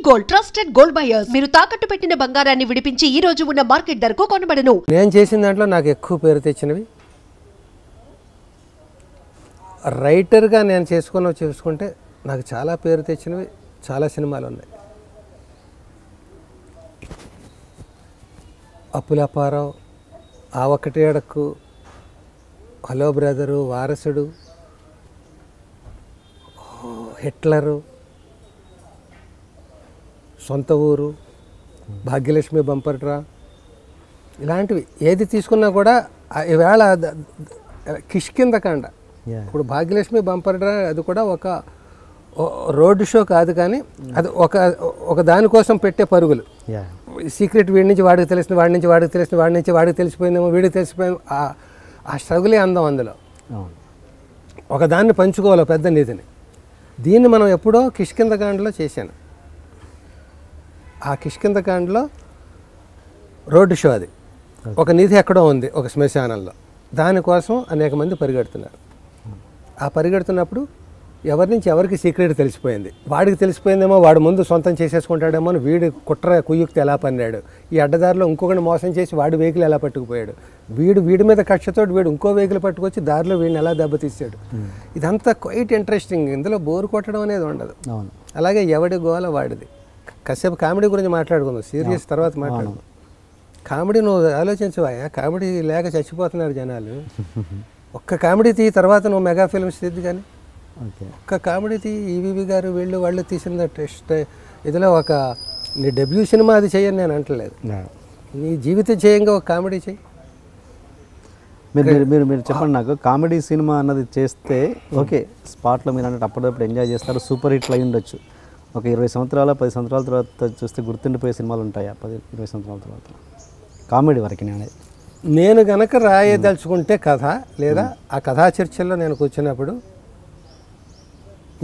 Gold trusted gold buyers. మీరు తాకట్టు పెట్టిన బంగారాన్ని విడిపించి ఈ రోజు ఉన్న మార్కెట్ ధరకు కొనబడను. నేను చేసిన దాంట్లో నాకు ఎక్కువ పేరు తెచ్చినవి రైటర్గా నేను చూసుకుంటే నాకు చాలా పేరు తెచ్చినవి చాలా సినిమాలు ఉన్నాయి. అప్పులపారావు, ఆ ఒక్కటి అడక్కు, హలో బ్రదరు, వారసుడు, హిట్లరు, సొంత ఊరు, భాగ్యలక్ష్మి బంపర్ డ్రా, ఇలాంటివి ఏది తీసుకున్నా కూడా ఈవేళ కిష్కిందకాండ. ఇప్పుడు భాగ్యలక్ష్మి బంపర్ డ్రా అది కూడా ఒక రోడ్ షో కాదు, కానీ అది ఒక దానికోసం పెట్టే పరుగులు. సీక్రెట్ వీడి నుంచి వాడికి తెలిసిన, వాడి నుంచి వాడికి తెలిసిన, వాడి నుంచి వాడికి తెలిసిపోయిందేమో, వీడికి తెలిసిపోయింది. ఆ స్ట్రగులే అందం అందులో. ఒక దాన్ని పంచుకోవాలి పెద్ద నిధిని. దీన్ని మనం ఎప్పుడో కిష్కిందకాండలో చేశాను. ఆ కిష్కిందకాండలో రోడ్డు షో అది. ఒక నిధి ఎక్కడో ఉంది ఒక శ్మశానంలో, దానికోసం అనేక మంది పరిగెడుతున్నారు. ఆ పరిగెడుతున్నప్పుడు ఎవరి నుంచి ఎవరికి సీక్రెట్ తెలిసిపోయింది. వాడికి తెలిసిపోయిందేమో, వాడు ముందు సొంతం చేసేసుకుంటాడేమో అని వీడి కుట్ర కుయుక్తి ఎలా పన్నాడు. ఈ అడ్డదారిలో ఇంకొకరిని మోసం చేసి వాడి వెహికల్ ఎలా పట్టుకుపోయాడు. వీడి మీద కక్షతో వీడు ఇంకో వెహికల్ పట్టుకొచ్చి దారిలో వీడిని ఎలా దెబ్బతీసాడు. ఇదంతా క్వైట్ ఇంట్రెస్టింగ్. ఇందులో బోరు కొట్టడం అనేది ఉండదు. అలాగే ఎవడి గోల వాడిది. కాసేపు కామెడీ గురించి మాట్లాడుకుందాం, సీరియస్ తర్వాత మాట్లాడుకుందాం. కామెడీ నువ్వు ఆలోచించవా, కామెడీ లేక చచ్చిపోతున్నారు జనాలు. ఒక్క కామెడీ తీ, తర్వాత నువ్వు మెగా ఫిల్మ్స్ తీద్ది. కానీ ఒక్క కామెడీ తీ. ఈవీవి గారు వాళ్ళు తీసిన టెస్ట్ ఇదిలో ఒక నీ డెబ్యూ సినిమా అది చేయని నేను అంటలేదు. నీ జీవితం చేయంగా ఒక కామెడీ చెయ్యి. మీరు చెప్పండి నాకు, కామెడీ సినిమా అన్నది చేస్తే ఓకే, స్పాట్లో మీరు అన్నట్టు అప్పటికప్పుడు ఎంజాయ్ చేస్తారు, సూపర్ హిట్లు అయి ఉండొచ్చు. ఒక 20 సంవత్సరాల 10 సంవత్సరాల తర్వాత చూస్తే గుర్తుండిపోయే సినిమాలు ఉంటాయా 10-20 సంవత్సరాల తర్వాత కామెడీ వరకు? నేను గనక రాయదలుచుకుంటే కథ, లేదా ఆ కథా చర్చల్లో నేను కూర్చున్నప్పుడు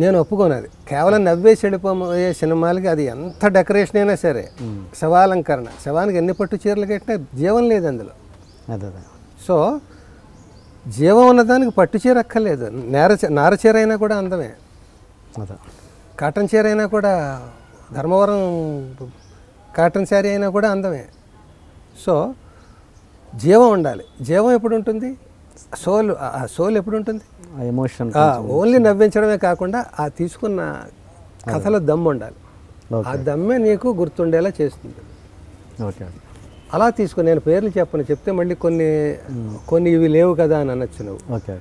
నేను ఒప్పుకోనది. కేవలం నవ్వేసి వెళ్ళిపోయే సినిమాలకి అది ఎంత డెకరేషన్ అయినా సరే, శవాలంకరణ, శవానికి ఎన్ని పట్టు చీరలు కట్టినా జీవం లేదు అందులో. సో జీవం ఉన్నదానికి పట్టు చీర అక్కర్లేదు. నార చీర అయినా కూడా అందమే, కాటన్ చీర అయినా కూడా, ధర్మవరం కాటన్ శారీ అయినా కూడా అందమే. సో జీవం ఉండాలి. జీవం ఎప్పుడు ఉంటుంది? సోల్ ఎప్పుడు ఉంటుంది? ఎమోషన్. ఓన్లీ నవ్వించడమే కాకుండా ఆ తీసుకున్న కథలో దమ్ము ఉండాలి. ఆ దమ్మే నీకు గుర్తుండేలా చేస్తుంది. ఓకే, అలా తీసుకుని నేను పేర్లు చెప్తే మళ్ళీ కొన్ని ఇవి లేవు కదా అని అనొచ్చు నువ్వు. ఓకే.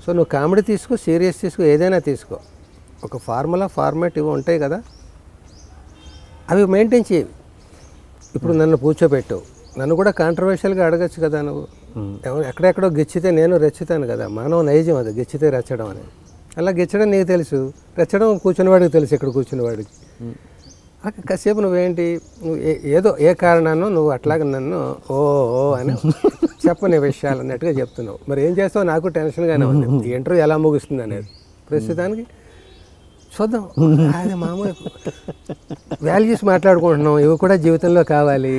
సో నువ్వు కామెడీ తీసుకో, సీరియస్ తీసుకో, ఏదైనా తీసుకో. ఒక ఫార్మాట్ ఇవి ఉంటాయి కదా, అవి మెయింటైన్ చేయి. ఇప్పుడు నన్ను కూర్చోబెట్టు, నన్ను కూడా కాంట్రవర్షియల్గా అడగచ్చు కదా నువ్వు. ఎక్కడెక్కడో గెచ్చితే నేను రెచ్చుతాను కదా, మానవ నైజం అది, గెచ్చితే రెచ్చడం అనేది. అలా గెచ్చడం నీకు తెలుసు, రెచ్చడం కూర్చున్నవాడికి తెలుసు. ఇక్కడ కూర్చున్నవాడికి కాసేపు నువ్వేంటి, నువ్వు ఏదో ఏ కారణాన్నో నువ్వు అట్లాగే నన్ను ఓ అని చెప్పని విషయాలు అన్నట్టుగా చెప్తున్నావు. మరి ఏం చేస్తావు నాకు టెన్షన్గానే ఉంది. ఈ ఇంటర్వ్యూ ఎలా ముగుస్తుంది అనేది ప్రస్తుతానికి చూద్దాం. అది మామూలు వాల్యూస్ మాట్లాడుకుంటున్నాం, ఇవి కూడా జీవితంలో కావాలి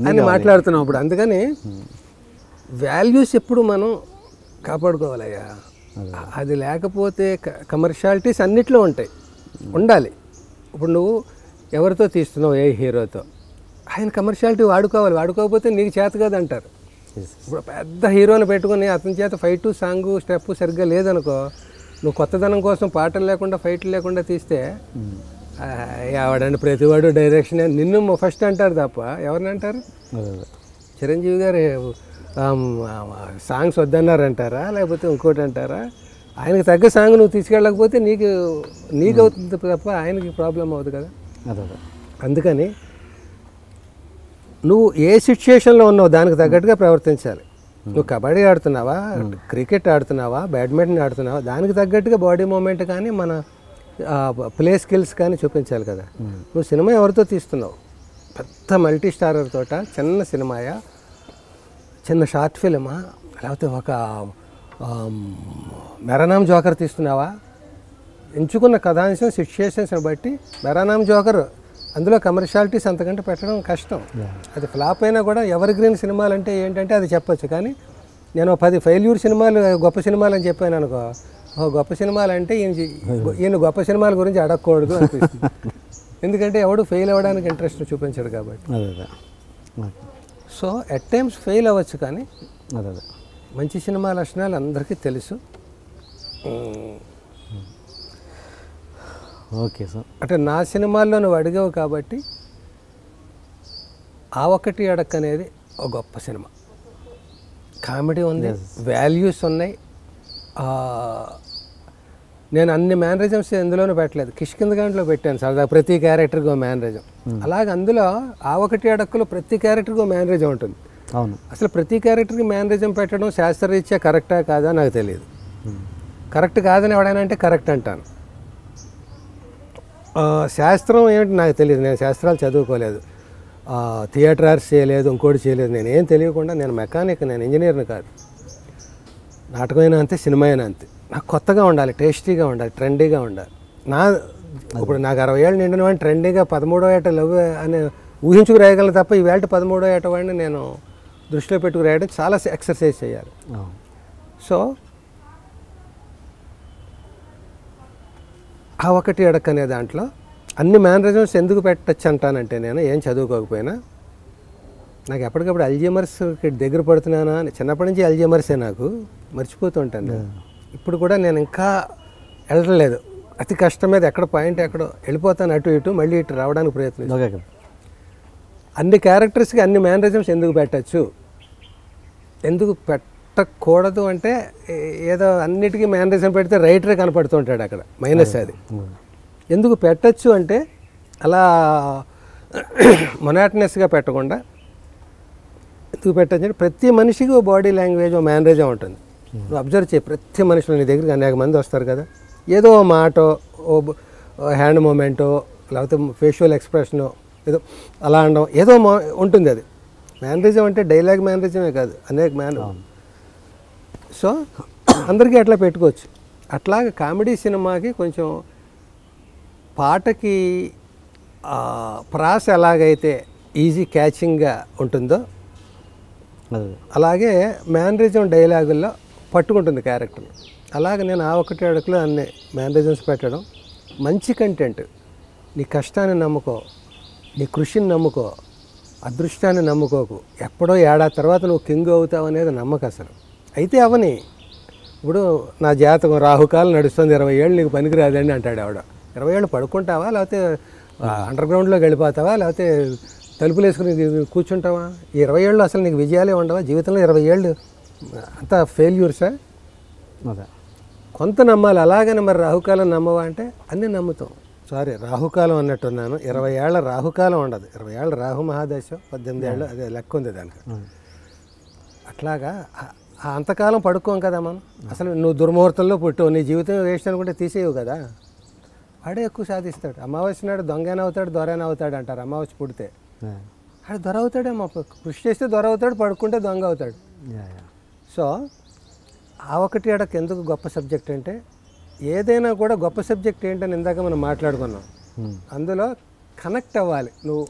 అని మాట్లాడుతున్నాం ఇప్పుడు. అందుకని వాల్యూస్ ఎప్పుడు మనం కాపాడుకోవాలయ్యా. అది లేకపోతే కమర్షియాలిటీస్ అన్నిట్లో ఉండాలి. ఇప్పుడు నువ్వు ఎవరితో తీస్తున్నావు, ఏ హీరోతో, ఆయన కమర్షియాలిటీ వాడుకోకపోతే నీకు చేత కాదు అంటారు. ఇప్పుడు పెద్ద హీరోని పెట్టుకుని అతని చేత ఫైటు, సాంగు, స్టెప్ సరిగ్గా లేదనుకో, నువ్వు కొత్తదనం కోసం పాటలు లేకుండా ఫైట్లు లేకుండా తీస్తే ఎవడండి ప్రతివాడు డైరెక్షన్ నిన్ను ఫస్ట్ అంటారు తప్ప ఎవరిని అంటారు? చిరంజీవి గారు సాంగ్స్ వద్దన్నారంటారా, లేకపోతే ఇంకోటి అంటారా? ఆయనకి తగ్గ సాంగ్ నువ్వు తీసుకెళ్ళకపోతే నీకు అవుతుంది తప్ప ఆయనకి ప్రాబ్లం అవుతుంది కదా. అందుకని నువ్వు ఏ సిచ్యుయేషన్లో ఉన్నావు దానికి తగ్గట్టుగా ప్రవర్తించాలి. నువ్వు కబడ్డీ ఆడుతున్నావా, క్రికెట్ ఆడుతున్నావా, బ్యాడ్మింటన్ ఆడుతున్నావా, దానికి తగ్గట్టుగా బాడీ మూమెంట్ కానీ మన ప్లే స్కిల్స్ కానీ చూపించాలి కదా. నువ్వు సినిమా ఎవరితో తీస్తున్నావు? పెద్ద మల్టీ స్టారర్ తోట, చిన్న సినిమాయా, చిన్న షార్ట్ ఫిలిమా, లేకపోతే ఒక మెరానామ్ జోకర్ తీస్తున్నావా? ఎంచుకున్న కథాంశం సిచ్యుయేషన్స్ని బట్టి మెరానామ్ జోకర్ అందులో కమర్షియాలిటీస్ అంతకంటే పెట్టడం కష్టం. అది ఫ్లాప్ అయినా కూడా ఎవర్ గ్రీన్ సినిమాలు అంటే ఏంటంటే అది చెప్పొచ్చు. కానీ నేను 10 ఫెయిల్యూర్ సినిమాలు గొప్ప సినిమాలు అని చెప్పాను అనుకో, గొప్ప సినిమాలు అంటే ఈయన గొప్ప సినిమాల గురించి అడగకూడదు అనిపిస్తుంది. ఎందుకంటే ఎవడు ఫెయిల్ అవ్వడానికి ఇంట్రెస్ట్ చూపించాడు కాబట్టి. అదే అదే సో ఎట్ టైమ్స్ ఫెయిల్ అవ్వచ్చు, కానీ అదే అదే మంచి సినిమా లక్షణాలు అందరికీ తెలుసు. Okay sir. అంటే నా సినిమాల్లో నువ్వు అడిగావు కాబట్టి ఆ ఒకటి అడక్ అనేది ఒక గొప్ప సినిమా. కామెడీ ఉంది, వాల్యూస్ ఉన్నాయి. నేను అన్ని మేనరిజమ్స్ ఎందులోనూ పెట్టలేదు, కిష్కిందగాంట్లో పెట్టాను సరదా. ప్రతి క్యారెక్టర్కి ఒక మేనరిజం. అలాగే అందులో ఆ ఒకటి అడక్కులో ప్రతి క్యారెక్టర్కి ఒక మేనరిజం ఉంటుంది. అవును. అసలు ప్రతి క్యారెక్టర్కి మేనరిజం పెట్టడం శాస్త్రరీత్యా కరెక్టా కాదా నాకు తెలియదు. కరెక్ట్ కాదని ఎవడైనా అంటే కరెక్ట్ అంటాను. శాస్త్రం ఏమిటి నాకు తెలియదు, నేను శాస్త్రాలు చదువుకోలేదు, థియేటర్ ఆర్ట్స్ చేయలేదు, ఇంకోటి చేయలేదు. నేను ఏం తెలియకుండా, నేను మెకానిక్, నేను ఇంజనీర్ని కాదు. నాటకమైనా అంతే, సినిమా అయినా అంతే. నాకు కొత్తగా ఉండాలి, టేస్టీగా ఉండాలి, ట్రెండీగా ఉండాలి. ఇప్పుడు నాకు 60 ఏళ్ళు నిండిన వాడిని ట్రెండీగా 13వ ఏట లవ్ అని ఊహించుకు రాయగలను తప్ప ఈ వేళ 13వ ఏట వాడిని నేను దృష్టిలో పెట్టుకు రాయడం చాలా ఎక్సర్సైజ్ చేయాలి. సో ఆ ఒకటి అడక్ అనే దాంట్లో అన్ని మేనరిజమ్స్ ఎందుకు పెట్టచ్చు అంటానంటే, నేను ఏం చదువుకోకపోయినా నాకు ఎప్పటికప్పుడు అల్జీమర్స్కి దగ్గర పడుతున్నానా అని, చిన్నప్పటి నుంచి అల్జీమర్సే, నాకు మర్చిపోతుంటాను. ఇప్పుడు కూడా నేను ఇంకా వెళ్ళలేదు, అతి కష్టం మీద ఎక్కడ పాయింట్ ఎక్కడో వెళ్ళిపోతాను, అటు ఇటు మళ్ళీ ఇటు రావడానికి ప్రయత్నం. అన్ని క్యారెక్టర్స్కి అన్ని మేనరిజమ్స్ ఎందుకు పెట్టచ్చు, ఎందుకు పెట్టకూడదు అంటే, ఏదో అన్నిటికీ మేనరిజం పెడితే రైటరే కనపడుతుంటాడు అక్కడ, మైనస్ అది. ఎందుకు పెట్టచ్చు అంటే, అలా మొనాటనస్గా పెట్టకుండా ఎందుకు పెట్టచ్చు అంటే, ప్రతి మనిషికి ఓ బాడీ లాంగ్వేజ్, ఓ మేనరిజం ఉంటుంది. నువ్వు అబ్జర్వ్ చేయి, ప్రతి మనుషులు నీ దగ్గరికి అనేక మంది వస్తారు కదా, ఏదో ఓ మాటో, ఓ హ్యాండ్ మూమెంటో, లేకపోతే ఫేషియల్ ఎక్స్ప్రెషనో, ఏదో అలా అనడం ఏదో ఉంటుంది. అది మేనరిజం అంటే డైలాగ్ మేనరిజమే కాదు, అనేక సో అందరికీ అట్లా పెట్టుకోవచ్చు. అట్లాగే కామెడీ సినిమాకి కొంచెం పాటకి ప్రాస ఎలాగైతే ఈజీ క్యాచింగ్గా ఉంటుందో అలాగే మేనరిజం డైలాగుల్లో పట్టుకుంటుంది క్యారెక్టర్. అలాగే నేను ఆ ఒకటి అడుగులో అన్ని మేనరిజమ్స్ పెట్టడం, మంచి కంటెంట్, నీ కష్టాన్ని నమ్ముకో, నీ కృషిని నమ్ముకో, అదృష్టాన్ని నమ్ముకోకు. ఎప్పుడో ఏడాది తర్వాత నువ్వు కింగ్ అవుతావు అనేది నమ్మకం అసలు. అయితే అవని ఇప్పుడు నా జాతకం రాహుకాలం నడుస్తుంది, 20 ఏళ్ళు నీకు పనికిరాదండి అంటాడు ఆవిడ. 20 ఏళ్ళు పడుకుంటావా, లేకపోతే అండర్ గ్రౌండ్లోకి వెళ్ళిపోతావా, లేకపోతే తలుపులు వేసుకుని కూర్చుంటావా? ఈ 20 ఏళ్ళు అసలు నీకు విజయాలే ఉండవా జీవితంలో? 20 ఏళ్ళు అంతా ఫెయిల్యూర్సా? అదే కొంత నమ్మాలి. అలాగని మరి రాహుకాలం నమ్మవా అంటే అన్నీ నమ్ముతాం. సారీ, రాహుకాలం అన్నట్టున్నాను. 20 ఏళ్ళ రాహుకాలం ఉండదు, 20 ఏళ్ళ రాహు మహాదశం, 18 ఏళ్ళు, అదే లెక్క ఉంది దానికి. అట్లాగా అంతకాలం పడుకోం కదా మనం. అసలు నువ్వు దుర్ముహూర్తంలో పుట్టావు, నీ జీవితం వేస్ట్ అనుకుంటే తీసేయవు కదా. వాడే ఎక్కువ సాధిస్తాడు. అమావాస్య నాడు దొంగైనా అవుతాడు, దొరైనా అవుతాడు అంటారు. అమావాస్య పుడితే ఆడు దొర అవుతాడేమో, కృషి చేస్తే దొర అవుతాడు, పడుకుంటే దొంగ అవుతాడు. సో ఆ ఒకటి అడక్ ఎందుకు గొప్ప సబ్జెక్ట్ అంటే, ఏదైనా కూడా గొప్ప సబ్జెక్ట్ ఏంటని ఇందాక మనం మాట్లాడుకున్నాం. అందులో కనెక్ట్ అవ్వాలి. నువ్వు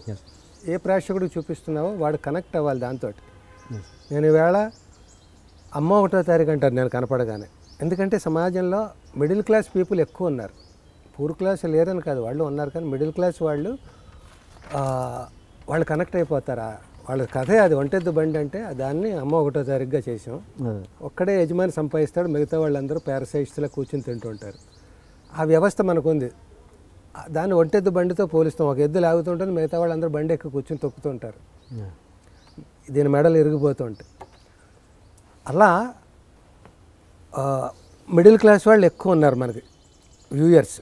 ఏ ప్రేక్షకుడికి చూపిస్తున్నావో వాడు కనెక్ట్ అవ్వాలి దాంతో. నేను ఈవేళ అమ్మ 1వ తారీఖు అంటారు నేను కనపడగానే. ఎందుకంటే సమాజంలో మిడిల్ క్లాస్ పీపుల్ ఎక్కువ ఉన్నారు, పూర్ క్లాస్ లేరని కాదు, వాళ్ళు ఉన్నారు. కానీ మిడిల్ క్లాస్ వాళ్ళు కనెక్ట్ అయిపోతారా, వాళ్ళ కథే అది. ఒంటెద్దు బండి అంటే దాన్ని అమ్మ 1వ తారీఖుగా చేసాం. ఒక్కడే యజమాని సంపాదిస్తాడు, మిగతా వాళ్ళందరూ పారసైట్స్లో కూర్చొని తింటూ ఉంటారు. ఆ వ్యవస్థ మనకుంది. దాన్ని ఒంటెద్దు బండితో పోలిస్తాం. ఒక ఎద్దు లాగుతుంటుంది, మిగతా వాళ్ళందరూ బండి ఎక్కి కూర్చొని తొక్కుతూ ఉంటారు, దీని మెడలు ఇరిగిపోతూ ఉంటాయి. అలా మిడిల్ క్లాస్ వాళ్ళు ఎక్కువ ఉన్నారు మనకి వ్యూయర్స్.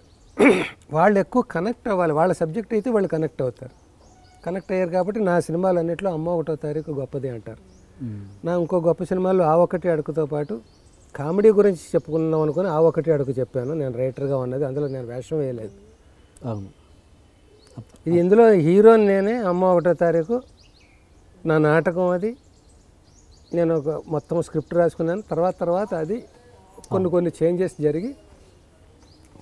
వాళ్ళు ఎక్కువ కనెక్ట్ అవ్వాలి. వాళ్ళ సబ్జెక్ట్ అయితే వాళ్ళు కనెక్ట్ అవుతారు. కనెక్ట్ అయ్యారు కాబట్టి నా సినిమాలు అన్నింటిలో అమ్మ 1వ తారీఖు గొప్పది అంటారు. నా ఇంకో గొప్ప సినిమాలు ఆ ఒకటి అడుగుతో పాటు కామెడీ గురించి చెప్పుకున్నాం అనుకుని ఆ ఒకటి అడుగు చెప్పాను. నేను రైటర్గా ఉన్నది, అందులో నేను వేషం వేయలేదు. ఇది ఇందులో హీరోని నేనే. అమ్మ 1వ తారీఖు నా నాటకం, అది నేను ఒక మొత్తం స్క్రిప్ట్ రాసుకున్నాను. తర్వాత అది కొన్ని చేంజెస్ జరిగి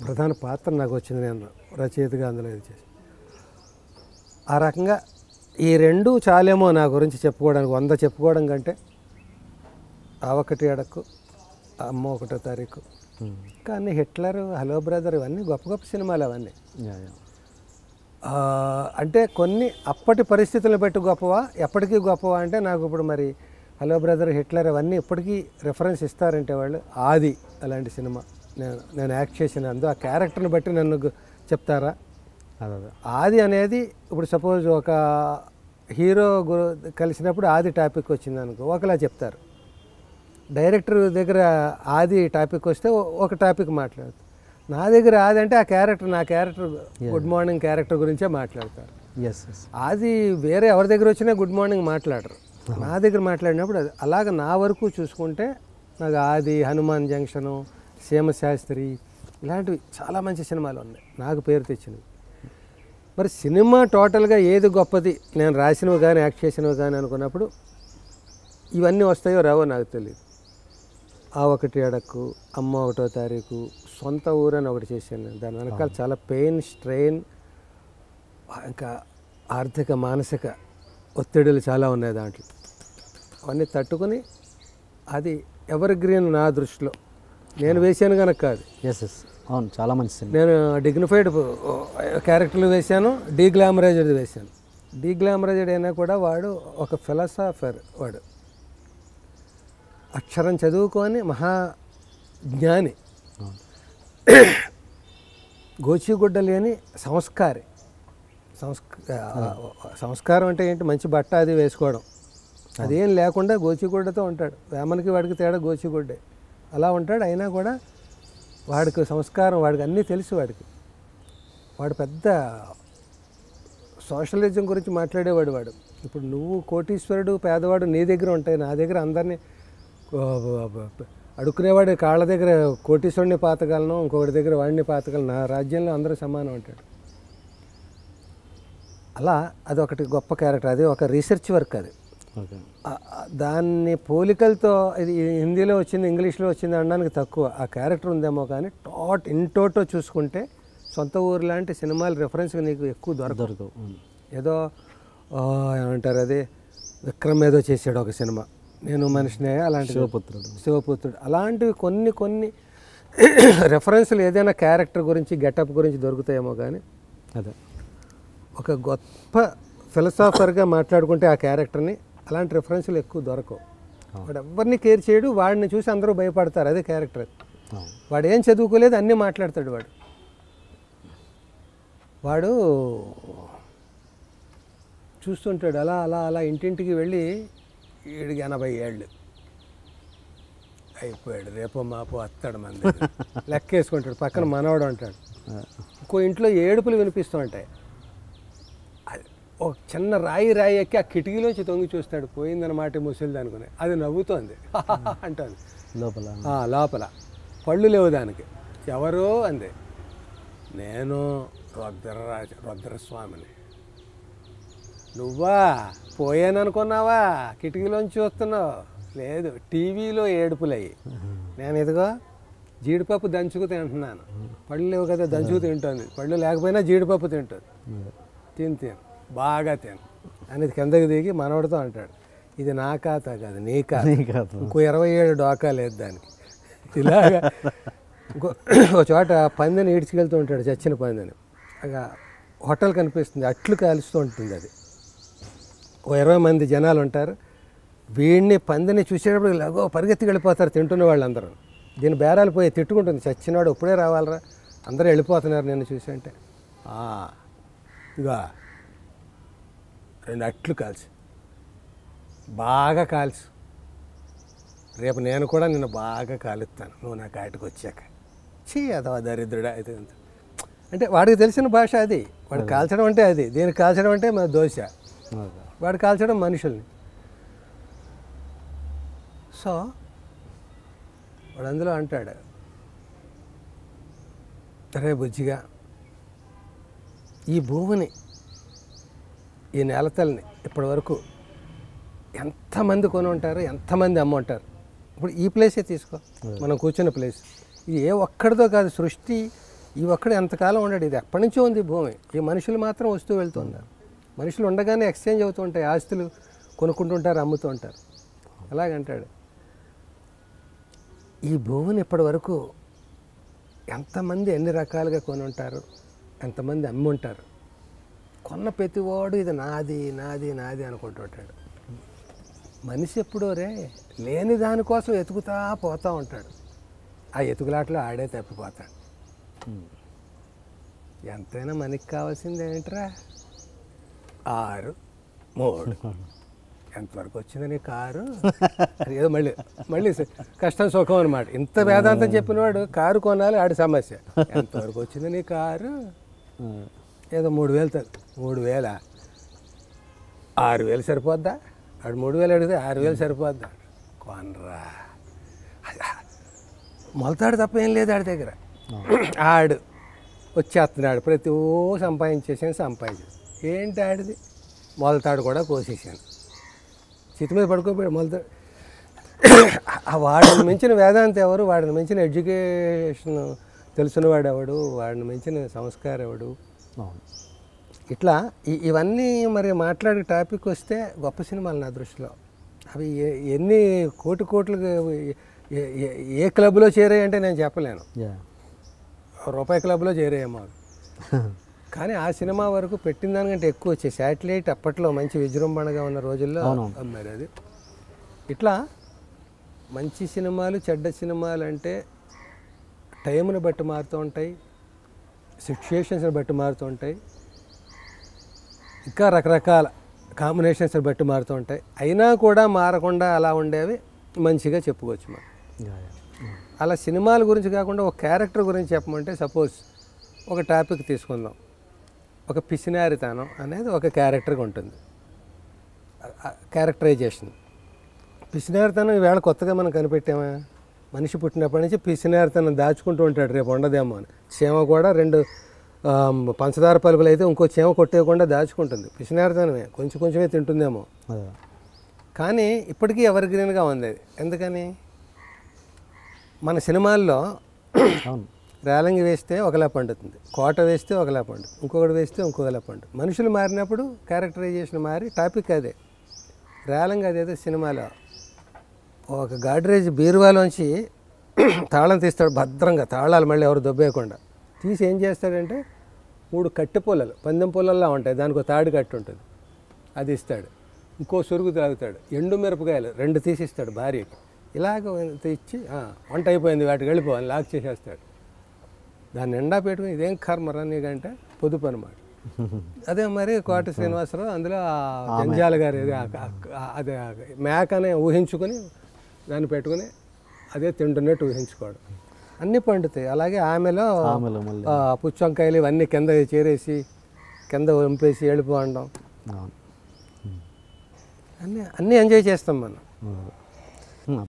ప్రధాన పాత్ర నాకు వచ్చింది, నేను రచయితగా అందులో ఇది చేసి. ఆ రకంగా ఈ 2 చాలేమో నా గురించి చెప్పుకోవడానికి. 100 చెప్పుకోవడం కంటే ఆ ఒకటి అడక్కు, అమ్మ 1వ తారీఖు, కానీ హిట్లర్, హలో బ్రదర్, ఇవన్నీ గొప్ప గొప్ప సినిమాలు అవన్నీ. అంటే కొన్ని అప్పటి పరిస్థితులను బట్టి గొప్పవా, ఎప్పటికీ గొప్పవా అంటే నాకు ఇప్పుడు మరి హలో బ్రదర్, హిట్లర్ అవన్నీ ఇప్పటికీ రెఫరెన్స్ ఇస్తారంటే వాళ్ళు. ఆది అలాంటి సినిమా నేను యాక్ట్ చేసినందు ఆ క్యారెక్టర్ని బట్టి నన్ను చెప్తారా? అదే ఆది అనేది ఇప్పుడు సపోజ్ ఒక హీరో కలిసినప్పుడు ఆది టాపిక్ వచ్చింది అనుకో, ఒకలా చెప్తారు. డైరెక్టర్ దగ్గర ఆది టాపిక్ వస్తే ఒక టాపిక్ మాట్లాడతారు. నా దగ్గర ఆది అంటే ఆ క్యారెక్టర్, నా క్యారెక్టర్ గుడ్ మార్నింగ్ క్యారెక్టర్ గురించే మాట్లాడతారు. ఎస్ ఎస్ అది వేరే ఎవరి దగ్గర వచ్చినా గుడ్ మార్నింగ్ మాట్లాడరు. నా దగ్గర మాట్లాడినప్పుడు అది అలాగ నా వరకు చూసుకుంటే నాకు ఆది, హనుమాన్ జంక్షను, సీమశాస్త్రి ఇలాంటివి చాలా మంచి సినిమాలు ఉన్నాయి నాకు పేరు తెచ్చినవి. మరి సినిమా టోటల్గా ఏది గొప్పది, నేను రాసినవి కానీ యాక్ట్ చేసినవి కానీ అనుకున్నప్పుడు ఇవన్నీ వస్తాయో రావో నాకు తెలియదు. ఆ ఒకటి అడక్కు, అమ్మ ఒకటో తారీఖు, సొంత ఊరని ఒకటి చేశాను. దాని వెనకాల చాలా పెయిన్, స్ట్రెయిన్, ఇంకా ఆర్థిక మానసిక ఒత్తిడులు చాలా ఉన్నాయి దాంట్లో. అవన్నీ తట్టుకొని అది ఎవర్ గ్రీన్ నా దృష్టిలో. నేను వేసాను కనుక కాదు. ఎస్ ఎస్ అవును, చాలా మంచి సినిమా. నేను డిగ్నిఫైడ్ క్యారెక్టర్లు వేశాను, డీగ్లామరైజ్డ్ వేశాను. డీగ్లామరైజ్డ్ అయినా కూడా వాడు ఒక ఫిలాసఫర్, వాడు అక్షరం చదువుకొని మహాజ్ఞాని, గోచిగుడ్డ లేని సంస్కారి. సంస్కారం అంటే ఏంటి? మంచి బట్ట అది వేసుకోవడం, అదేం లేకుండా గోచిగుడ్డతో ఉంటాడు. వేమనికి వాడికి తేడా గోచిగుడ్డే. అలా ఉంటాడు. అయినా కూడా వాడికి సంస్కారం, వాడికి అన్నీ తెలుసు. వాడు పెద్ద సోషలిజం గురించి మాట్లాడేవాడు. వాడు ఇప్పుడు నువ్వు కోటీశ్వరుడు, పేదవాడు నీ దగ్గర ఉంటాయి, నా దగ్గర అందరినీ అడుక్కునేవాడు కాళ్ళ దగ్గర కోటీశ్వరుని పాతగలను, ఇంకొకటి దగ్గర వాడిని పాతగలను, నా రాజ్యంలో అందరూ సమానం అంటాడు. అలా అదొకటి గొప్ప క్యారెక్టర్. అది ఒక రీసెర్చ్ వర్క్. అది దాన్ని పోలికలతో ఇది హిందీలో వచ్చింది, ఇంగ్లీష్లో వచ్చింది అనడానికి తక్కువ. ఆ క్యారెక్టర్ ఉందేమో కానీ ఇన్ టోటో చూసుకుంటే సొంత ఊరు లాంటి సినిమాలు రెఫరెన్స్గా నీకు ఎక్కువ దొరకదు. ఏదో ఏమంటారు, అది విక్రమ్ ఏదో చేసాడు ఒక సినిమా, నేను మనిషినే, అలాంటి శివపుత్రుడు అలాంటివి కొన్ని రెఫరెన్స్లు ఏదైనా క్యారెక్టర్ గురించి, గెటప్ గురించి దొరుకుతాయేమో కానీ అదే ఒక గొప్ప ఫిలసాఫర్గా మాట్లాడుకుంటే ఆ క్యారెక్టర్ని అలాంటి రెఫరెన్స్లు ఎక్కువ దొరకవు. వాడు ఎవరిని కేర్ చేయడు, వాడిని చూసి అందరూ భయపడతారు. అదే క్యారెక్టర్. వాడు ఏం చదువుకోలేదు, అన్నీ మాట్లాడతాడు. వాడు చూస్తుంటాడు అలా అలా అలా ఇంటింటికి వెళ్ళి, వీడికి 80 ఏళ్ళు అయిపోయాడు, రేపో మాపో వస్తాడు మంది లెక్క వేసుకుంటాడు. పక్కన మనవాడు అంటాడు. ఇంకో ఇంట్లో ఏడుపులు వినిపిస్తూ ఉంటాయి. ఒక చిన్న రాయి ఎక్కి ఆ కిటికీలోంచి తొంగి చూస్తాడు. పోయిందన్నమాట ముసలిది అనుకుని. అది నవ్వుతోంది అంటుంది లోపల. పళ్ళు లేవు దానికి. ఎవరో అంది. నేను రుద్రస్వామిని. నువ్వా? పోయాననుకున్నావా? కిటికీలోంచి చూస్తున్నావు? లేదు, టీవీలో ఏడుపులయ్యి. నేను ఇదిగో జీడిపప్పు దంచుకు తింటున్నాను. పళ్ళు లేవు కదా, దంచుకు తింటుంది. పళ్ళు లేకపోయినా జీడిపప్పు తింటుంది. తిను బాగా తిను అనేది కిందకి దిగి మనవడితో అంటాడు, ఇది నా ఖాతా కాదు, నీ ఖాతా. ఇంకో 27 డోకా లేదు దానికి. ఇలాగా ఒక చోట పందిని ఈడ్చుకెళ్తూ ఉంటాడు, చచ్చిన పందిని. అలా హోటల్ కనిపిస్తుంది, అట్లు కాలుస్తూ ఉంటుంది. అది ఓ 20 మంది జనాలు ఉంటారు. వీడిని పందిని చూసేటప్పుడు ఇలాగో పరిగెత్తి వెళ్ళిపోతారు తింటున్న వాళ్ళందరూ. దీని బేరాలు పోయి తిట్టుకుంటుంది, చచ్చినవాడు ఇప్పుడే రావాలరా, అందరూ వెళ్ళిపోతున్నారు నిన్ను చూసి. అంటే ఇక 2 అట్లు కాల్చి బాగా కాల్చు, రేపు నేను కూడా నిన్ను బాగా కాలుస్తాను నువ్వు నా కాటికి వచ్చాక. అదవా దరిద్రుడా అయితే. అంటే వాడికి తెలిసిన భాష అది. వాడు కాల్చడం అంటే అది, దీన్ని కాల్చడం అంటే మన దోశ. వాడు కాల్చడం మనుషుల్ని. సో వాడు అందులో అంటాడు, రే బుజ్జిగా, ఈ భూమిని, ఈ నేలతల్ని ఇప్పటి వరకు ఎంతమంది కొని ఉంటారు, ఎంతమంది అమ్మ ఉంటారు. ఇప్పుడు ఈ ప్లేసే తీసుకో, మనం కూర్చున్న ప్లేస్. ఇది ఏ ఒక్కడితో కాదు సృష్టి. ఈ ఒక్కడు ఎంతకాలం ఉండడు, ఇది ఎప్పటి నుంచో ఉంది భూమి. ఈ మనుషులు మాత్రం వస్తూ వెళ్తున్నారు. మనుషులు ఉండగానే ఎక్స్చేంజ్ అవుతూ ఉంటాయి, ఆస్తులు కొనుక్కుంటుంటారు, అమ్ముతూ ఉంటారు. అలాగంటాడు, ఈ భూమిని ఇప్పటి వరకు ఎంతమంది ఎన్ని రకాలుగా కొని ఉంటారు, ఎంతమంది అమ్మి ఉంటారు. కొన్న ప్రతివాడు ఇది నాది నాది నాది అనుకుంటుంటాడు. మనిషి ఎప్పుడో రే లేని దానికోసం ఎతుకుతా పోతూ ఉంటాడు. ఆ ఎతుకులాట్లో ఆడే తప్పిపోతాడు. ఎంతైనా మనకి కావాల్సింది ఏంట్రా 6, 3 ఎంతవరకు వచ్చింది నీ కారు? అది ఏదో మళ్ళీ మళ్ళీ కష్టం సుఖం అనమాట. ఇంత వేదాంతం చెప్పినవాడు కారు కొనాలి, ఆడి సమస్య. ఎంతవరకు వచ్చింది నీ కారు? ఏదో 3,000 3,000 6,000 సరిపోద్దా? ఆడు 3,000 అడిగితే 6,000 సరిపోద్దా? కొనరా. మొలతాడు తప్ప ఏం లేదు ఆడి దగ్గర. ఆడు వచ్చేస్తున్నాడు ప్రతి సంపాదించేసాను. ఏంటి ఆడిది? మొలతాడు కూడా కోసేసాను. చితి మీద పడుకోపోయాడు మొలతాడు. వాడిని మించిన వేదాంత ఎవరు? వాడిని మించిన ఎడ్యుకేషన్ తెలిసినవాడు ఎవడు? వాడిని మించిన సంస్కారం ఎవడు? ఇట్లా ఇవన్నీ మరి మాట్లాడే టాపిక్ వస్తే గొప్ప సినిమాలు నా దృష్టిలో. అవి ఎన్ని కోట్లు ఏ క్లబ్లో చేరాయంటే నేను చెప్పలేను. రూపాయి క్లబ్లో చేరాయేమో. కానీ ఆ సినిమా వరకు పెట్టిన దానికంటే ఎక్కువ వచ్చే శాటిలైట్ అప్పట్లో మంచి విజృంభణగా ఉన్న రోజుల్లో అమ్మారు అది. ఇట్లా మంచి సినిమాలు చెడ్డ సినిమాలు అంటే టైంని బట్టి మారుతూ ఉంటాయి, సిచ్యుయేషన్స్ని బట్టి మారుతూ ఉంటాయి, ఇంకా రకరకాల కాంబినేషన్స్ని బట్టి మారుతూ ఉంటాయి. అయినా కూడా మారకుండా అలా ఉండేవి మంచిగా చెప్పుకోవచ్చు మనం. అలా సినిమాల గురించి కాకుండా ఒక క్యారెక్టర్ గురించి చెప్పమంటే, సపోజ్ ఒక టాపిక్ తీసుకుందాం. ఒక పిసినారితనం అనేది ఒక క్యారెక్టర్గా ఉంటుంది. క్యారెక్టరైజేషన్. పిసినారితనం ఈవేళ కొత్తగా మనం కనిపెట్టామా? మనిషి పుట్టినప్పటి నుంచి పిసినారితనం దాచుకుంటూ ఉంటాడు, రేపు ఉండదేమో అని. చీమ కూడా 2 పంచదార పలుకులు అయితే ఇంకో చీమ కొట్టేయకుండా దాచుకుంటుంది. పిసినారితనమే, కొంచెమే తింటుందేమో. కానీ ఇప్పటికీ ఎవర్ గ్రీన్గా ఉంది. ఎందుకని? మన సినిమాల్లో రేలంగి వేస్తే ఒకలా పండుతుంది, కోట వేస్తే ఒకలా పండు, ఇంకొకటి వేస్తే ఇంకొకలా పండు. మనుషులు మారినప్పుడు క్యారెక్టరైజేషన్ మారి టాపిక్ అదే. రేలంగి అదేదో సినిమాలో ఒక గాడ్రేజ్ బీరువాలోంచి తాళం తీస్తాడు భద్రంగా, తాళాలు మళ్ళీ ఎవరు దొబ్బేయకుండా తీసి ఏం చేస్తాడంటే 3 కట్టె పుల్లలు, పందెం పుల్లల్లా ఉంటాయి, దానికి ఒక తాడు కట్టి ఉంటుంది, అది ఇస్తాడు. ఇంకో సురుగు తాగుతాడు. ఎండు మిరపకాయలు 2 తీసిస్తాడు భార్యకి. ఇలాగ ఇచ్చి వంట అయిపోయింది వాటికి వెళ్ళిపోవాలి లాక్ చేసేస్తాడు. దాన్ని ఎండా పెట్టుకుని ఇదేం కర్మరా నీకంటే పొదుపు అనమాట. అదే మరి కోట శ్రీనివాసరావు అందులో జంజాల గారు అదే మేకనే ఊహించుకొని దాన్ని పెట్టుకుని అదే తింటున్నట్టు ఊహించుకోవడం. అన్నీ పండుతాయి. అలాగే ఆమెలో పుచ్చంకాయలు ఇవన్నీ కింద చేరేసి కింద వంపేసి వెళ్ళిపోవడం, అన్నీ ఎంజాయ్ చేస్తాం మనం.